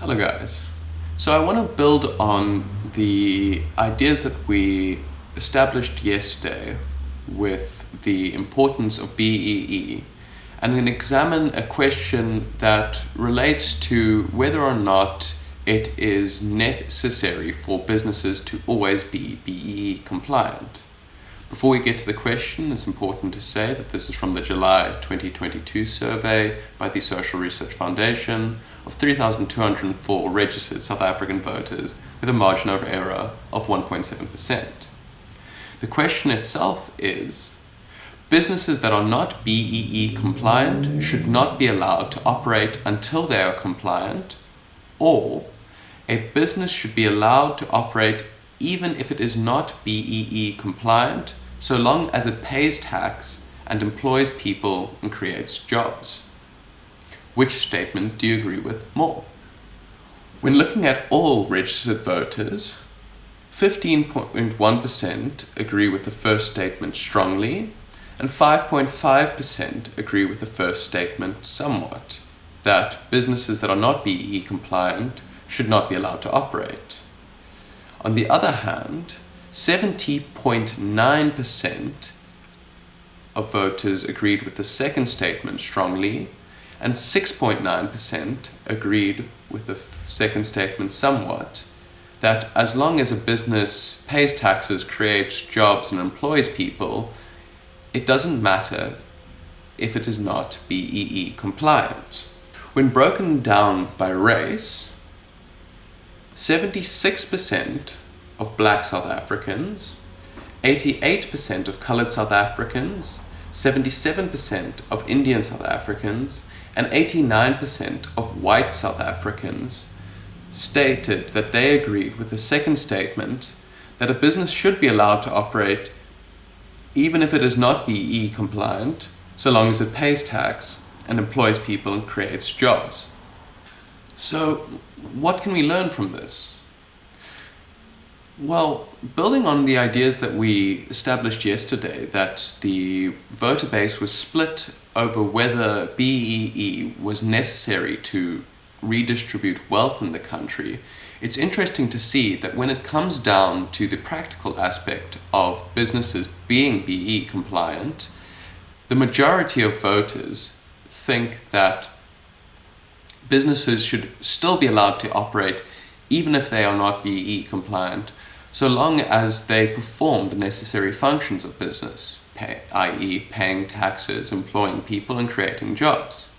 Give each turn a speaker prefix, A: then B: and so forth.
A: Hello guys. So I want to build on the ideas that we established yesterday with the importance of BEE and then examine a question that relates to whether or not it is necessary for businesses to always be BEE compliant. Before we get to the question, it's important to say that this is from the July 2022 survey by the Social Research Foundation of 3,204 registered South African voters with a margin of error of 1.7%. The question itself is, businesses that are not BEE compliant should not be allowed to operate until they are compliant, or a business should be allowed to operate even if it is not BEE compliant, so long as it pays tax and employs people and creates jobs. Which statement do you agree with more? When looking at all registered voters, 15.1% agree with the first statement strongly, and 5.5% agree with the first statement somewhat, that businesses that are not BEE compliant should not be allowed to operate. On the other hand, 70.9% of voters agreed with the second statement strongly, and 6.9% agreed with the second statement somewhat, that as long as a business pays taxes, creates jobs, and employs people, it doesn't matter if it is not BEE compliant. When broken down by race, 76% of Black South Africans, 88% of Coloured South Africans, 77% of Indian South Africans, and 89% of White South Africans stated that they agreed with the second statement that a business should be allowed to operate even if it is not BEE compliant, so long as it pays tax and employs people and creates jobs. So, what can we learn from this? Well, building on the ideas that we established yesterday, that the voter base was split over whether BEE was necessary to redistribute wealth in the country, it's interesting to see that when it comes down to the practical aspect of businesses being BEE compliant, the majority of voters think that businesses should still be allowed to operate even if they are not BEE compliant, so long as they perform the necessary functions of business, i.e. paying taxes, employing people, and creating jobs.